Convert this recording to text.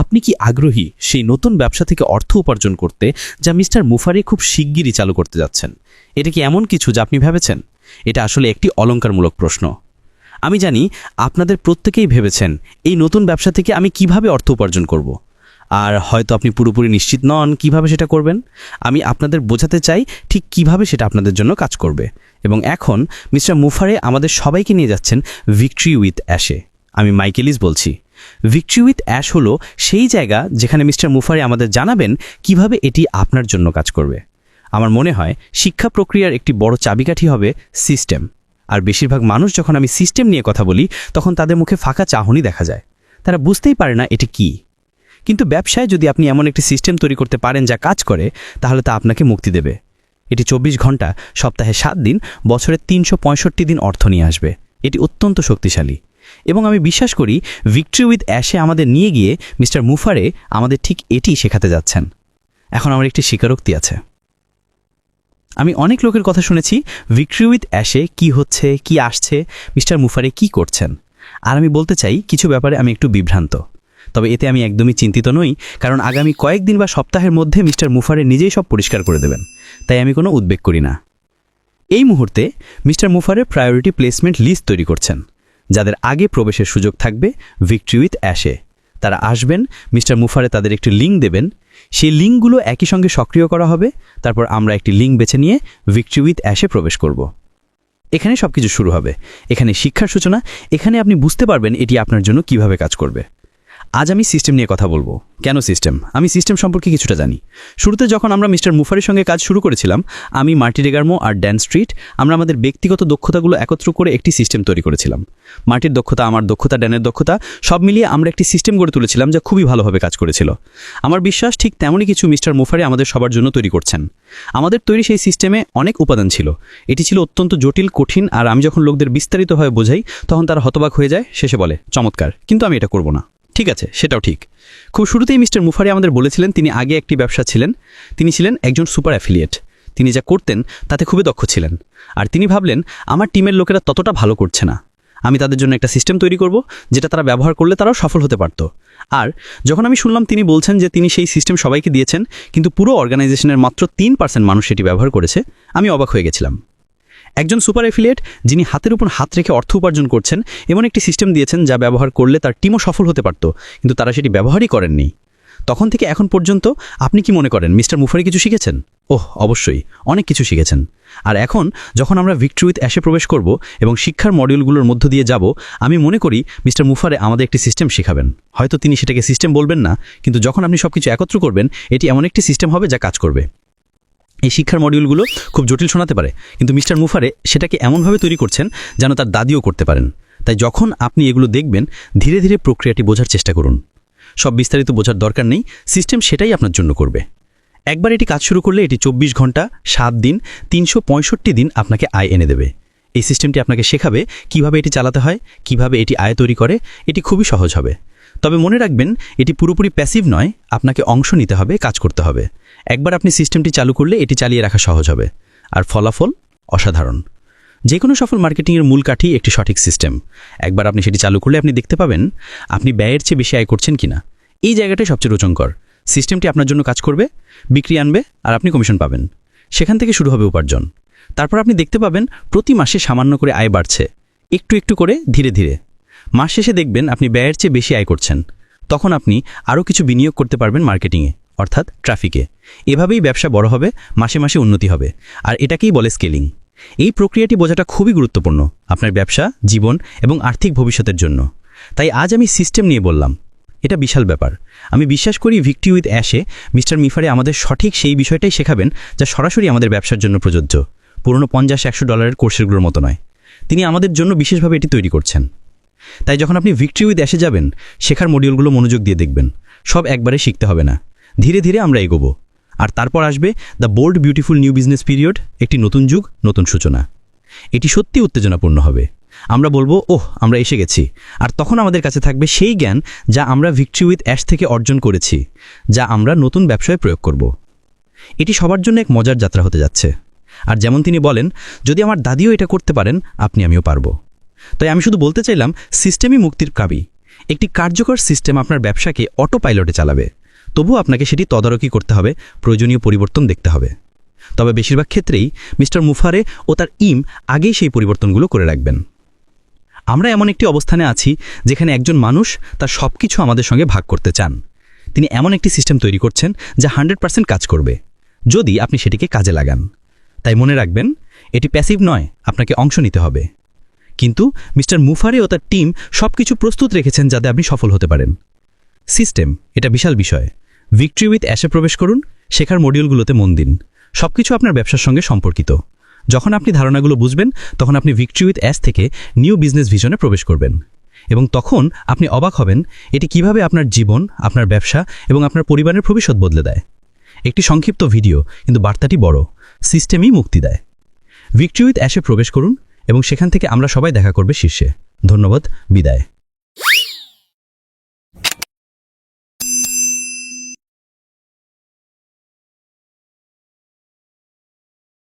আপনি কি আগ্রহী সেই নতুন ব্যবসা থেকে অর্থ উপার্জন করতে যা মিস্টার মুফারি খুব শিগগিরই চালু করতে যাচ্ছেন? এটা কি এমন কিছু যা আপনি ভেবেছেন? এটা আসলে একটি অলংকারমূলক প্রশ্ন। আমি জানি আপনাদের প্রত্যেকেই ভেবেছেন এই নতুন ব্যবসা থেকে আমি কিভাবে অর্থ উপার্জন করব। আর হয়তো আপনি পুরোপুরি নিশ্চিত নন কিভাবে সেটা করবেন। আমি আপনাদের বোঝাতে চাই ঠিক কিভাবে সেটা আপনাদের জন্য কাজ করবে। এবং এখন মিস্টার মুফারে আমাদের সবাইকে নিয়ে যাচ্ছেন ভিক্টরি উইথ অ্যাশে। আমি মাইকেলিস বলছি। ভিক্টরি উইথ অ্যাশ হলো সেই জায়গা যেখানে মিস্টার মুফারে আমাদের জানাবেন কিভাবে এটি আপনার জন্য কাজ করবে। আমার মনে হয় শিক্ষা প্রক্রিয়ার একটি বড় চাবিকাঠি হবে সিস্টেম। আর বেশিরভাগ মানুষ যখন আমি সিস্টেম নিয়ে কথা বলি তখন তাদের মুখে ফাঁকা চাহনি দেখা যায়। তারা বুঝতেই পারে না এটি কী। কিন্তু ব্যবসায় যদি আপনি এমন একটি সিস্টেম তৈরি করতে পারেন যা কাজ করে, তাহলে তা আপনাকে মুক্তি দেবে। এটি 24 ঘন্টা, সপ্তাহে 7 দিন, বছরে 365 দিন অর্থ নিয়ে আসবে। এটি অত্যন্ত শক্তিশালী এবং আমি বিশ্বাস করি ভিক্টরি উইথ অ্যাশে আমাদের নিয়ে গিয়ে মিস্টার মুফারে আমাদের ঠিক এটি শেখাতে যাচ্ছেন। এখন আমার একটি স্বীকারোক্তি আছে। আমি অনেক লোকের কথা শুনেছি ভিক্টরি উইথ অ্যাশে কী হচ্ছে, কি আসছে, মিস্টার মুফারে কি করছেন। আর আমি বলতে চাই কিছু ব্যাপারে আমি একটু বিভ্রান্ত। তবে এতে আমি একদমই চিন্তিত নই, কারণ আগামী কয়েকদিন বা সপ্তাহের মধ্যে মিস্টার মুফারে নিজেই সব পরিষ্কার করে দেবেন। তাই আমি কোনো উদ্বেগ করি না। এই মুহূর্তে মিস্টার মুফারে প্রায়োরিটি প্লেসমেন্ট লিস্ট তৈরি করছেন। যাদের আগে প্রবেশের সুযোগ থাকবে ভিক্টরি উইথ অ্যাশে, তারা আসবেন, মিস্টার মুফারে তাদের একটি লিঙ্ক দেবেন। সেই লিঙ্কগুলো একই সঙ্গে সক্রিয় করা হবে। তারপর আমরা একটি লিঙ্ক বেছে নিয়ে ভিক্টরি উইথ অ্যাশে প্রবেশ করব। এখানে সব কিছু শুরু হবে। এখানে শিক্ষার সূচনা। এখানে আপনি বুঝতে পারবেন এটি আপনার জন্য কিভাবে কাজ করবে। আজ আমি সিস্টেম নিয়ে কথা বলবো। কেন সিস্টেম? আমি সিস্টেম সম্পর্কে কিছুটা জানি। শুরুতে যখন আমরা মিস্টার মুফারের সঙ্গে কাজ শুরু করেছিলাম, আমি মার্টি ডেগার্মো আর ড্যান স্ট্রিট আমরা আমাদের ব্যক্তিগত দক্ষতাগুলো একত্র করে একটি সিস্টেম তৈরি করেছিলাম। মার্টির দক্ষতা, আমার দক্ষতা, ড্যানের দক্ষতা সব মিলিয়ে আমরা একটি সিস্টেম গড়ে তুলেছিলাম যা খুবই ভালোভাবে কাজ করেছিল। আমার বিশ্বাস ঠিক তেমনই কিছু মিস্টার মুফারে আমাদের সবার জন্য তৈরি করছেন। আমাদের তৈরি সেই সিস্টেমে অনেক উপাদান ছিল। এটি ছিল অত্যন্ত জটিল, কঠিন, আর আমি যখন লোকদের বিস্তারিতভাবে বোঝাই তখন তারা হতবাক হয়ে যায়, শেষে বলে চমৎকার, কিন্তু আমি এটা করব না। ঠিক আছে, সেটাও ঠিক। খুব শুরুতেই মিস্টার মুফারি আমাদের বলেছিলেন তিনি আগে একটি ব্যবসা ছিলেন। তিনি ছিলেন একজন সুপার অ্যাফিলিয়েট। তিনি যা করতেন তাতে খুবই দক্ষ ছিলেন। আর তিনি ভাবলেন আমার টিমের লোকেরা ততটা ভালো করছে না, আমি তাদের জন্য একটা সিস্টেম তৈরি করব যেটা তারা ব্যবহার করলে তারাও সফল হতে পারত। আর যখন আমি শুনলাম তিনি বলছেন যে তিনি সেই সিস্টেম সবাইকে দিয়েছেন, কিন্তু পুরো অর্গানাইজেশনের মাত্র 3% মানুষ সেটি ব্যবহার করেছে, আমি অবাক হয়ে গেছিলাম। একজন সুপার অ্যাফিলিয়েট যিনি হাতের উপর হাত রেখে অর্থ উপার্জন করছেন এমন একটি সিস্টেম দিয়েছেন যা ব্যবহার করলে তার টিমও সফল হতে পারত, কিন্তু তারা সেটি ব্যবহারই করেননি। তখন থেকে এখন পর্যন্ত আপনি কি মনে করেন মিস্টার মুফারি কিছু শিখেছেন? ওহ, অবশ্যই অনেক কিছু শিখেছেন। আর এখন যখন আমরা ভিক্টরি উইথ অ্যাশে প্রবেশ করব এবং শিক্ষার মডিউলগুলোর মধ্য দিয়ে যাব, আমি মনে করি মিস্টার মুফারে আমাদের একটি সিস্টেম শেখাবেন। হয়তো তিনি সেটাকে সিস্টেম বলবেন না, কিন্তু যখন আপনি সব কিছু একত্র করবেন এটি এমন একটি সিস্টেম হবে যা কাজ করবে। এই শিক্ষার মডিউলগুলো খুব জটিল শোনাতে পারে, কিন্তু মিস্টার মুফারে সেটাকে এমনভাবে তৈরি করছেন যেন তার দাদিও করতে পারেন। তাই যখন আপনি এগুলো দেখবেন ধীরে ধীরে প্রক্রিয়াটি বোঝার চেষ্টা করুন। সব বিস্তারিত বোঝার দরকার নেই, সিস্টেম সেটাই আপনার জন্য করবে। একবার এটি কাজ শুরু করলে এটি 24 ঘন্টা, 7 দিন, 365 দিন আপনাকে আয় এনে দেবে। এই সিস্টেমটি আপনাকে শেখাবে কিভাবে এটি চালাতে হয়, কিভাবে এটি আয় তৈরি করে। এটি খুবই সহজ হবে। তবে মনে রাখবেন এটি পুরোপুরি প্যাসিভ নয়, আপনাকে অংশ নিতে হবে, কাজ করতে হবে। একবার আপনি সিস্টেমটি চালু করলে এটি চালিয়ে রাখা সহজ হবে। আর ফলাফল অসাধারণ। যে কোনো সফল মার্কেটিংয়ের মূল কাঠি একটি সঠিক সিস্টেম। একবার আপনি সেটি চালু করলে আপনি দেখতে পাবেন আপনি ব্যয়ের চেয়ে বেশি আয় করছেন কিনা। এই জায়গাটাই সবচেয়ে রোচঙ্কর। সিস্টেমটি আপনার জন্য কাজ করবে, বিক্রি আনবে, আর আপনি কমিশন পাবেন। সেখান থেকে শুরু হবে উপার্জন। তারপর আপনি দেখতে পাবেন প্রতি মাসে সামান্য করে আয় বাড়ছে, একটু একটু করে, ধীরে ধীরে। মাস শেষে দেখবেন আপনি ব্যয়ের চেয়ে বেশি আয় করছেন। তখন আপনি আরও কিছু বিনিয়োগ করতে পারবেন মার্কেটিংয়ে, অর্থাৎ ট্রাফিকে। এভাবেই ব্যবসা বড় হবে, মাসে মাসে উন্নতি হবে। আর এটাকেই বলে স্কেলিং। এই প্রক্রিয়াটি বোঝাটা খুবই গুরুত্বপূর্ণ আপনার ব্যবসা, জীবন এবং আর্থিক ভবিষ্যতের জন্য। তাই আজ আমি সিস্টেম নিয়ে বললাম। এটা বিশাল ব্যাপার। আমি বিশ্বাস করি ভিক্টরি উইথ অ্যাশে মিস্টার মুফারে আমাদের সঠিক সেই বিষয়টাই শেখাবেন যা সরাসরি আমাদের ব্যবসার জন্য প্রযোজ্য। পুরনো $50-100 কোর্সেরগুলোর মতো নয়। তিনি আমাদের জন্য বিশেষভাবে এটি তৈরি করছেন। তাই যখন আপনি ভিক্টরি উইথ অ্যাশে যাবেন, শেখার মডিউলগুলো মনোযোগ দিয়ে দেখবেন। সব একবারে শিখতে হবে না, ধীরে ধীরে আমরা এগোবো। আর তারপর আসবে the bold beautiful new business period, একটি নতুন যুগ, নতুন সূচনা। এটি সত্যি উত্তেজনাপূর্ণ হবে। আমরা বলবো ওহ, আমরা এসে গেছি। আর তখন আমাদের কাছে থাকবে সেই জ্ঞান যা আমরা ভিক্টরি উইথ অ্যাশ থেকে অর্জন করেছি, যা আমরা নতুন ব্যবসায় প্রয়োগ করব। এটি সবার জন্য এক মজার যাত্রা হতে যাচ্ছে। আর যেমন তিনি বলেন, যদি আমার দাদিও এটা করতে পারেন, আমিও পারবো। তাই আমি শুধু বলতে চাইলাম সিস্টেমই মুক্তির কাবি। একটি কার্যকর সিস্টেম আপনার ব্যবসাকে অটো পাইলটে চালাবে, তবুও আপনাকে সেটি তদারকি করতে হবে, প্রয়োজনীয় পরিবর্তন দেখতে হবে। তবে বেশিরভাগ ক্ষেত্রেই মিস্টার মুফারে ও তার টিম আগেই সেই পরিবর্তনগুলো করে রাখবেন। আমরা এমন একটি অবস্থানে আছি যেখানে একজন মানুষ তার সব কিছু আমাদের সঙ্গে ভাগ করতে চান। তিনি এমন একটি সিস্টেম তৈরি করছেন যা 100% কাজ করবে, যদি আপনি সেটিকে কাজে লাগান। তাই মনে রাখবেন, এটি প্যাসিভ নয়, আপনাকে অংশ নিতে হবে। কিন্তু মিস্টার মুফারে ও তার টিম সব কিছু প্রস্তুত রেখেছেন যাতে আপনি সফল হতে পারেন। সিস্টেম, এটা বিশাল বিষয়। ভিক্টরি উইথ অ্যাশে প্রবেশ করুন, শেখার মডিউলগুলোতে মন দিন। সবকিছু আপনার ব্যবসার সঙ্গে সম্পর্কিত। যখন আপনি ধারণাগুলো বুঝবেন, তখন আপনি ভিক্টরি উইথ অ্যাশ থেকে নিউ বিজনেস ভিশনে প্রবেশ করবেন। এবং তখন আপনি অবাক হবেন এটি কিভাবে আপনার জীবন, আপনার ব্যবসা এবং আপনার পরিবারের ভবিষ্যৎ বদলে দেয়। একটি সংক্ষিপ্ত ভিডিও, কিন্তু বার্তাটি বড়। সিস্টেমই মুক্তি দেয়। ভিক্টরি উইথ অ্যাশে প্রবেশ করুন এবং সেখান থেকে আমরা সবাই দেখা করবে শীর্ষে। ধন্যবাদ, বিদায়।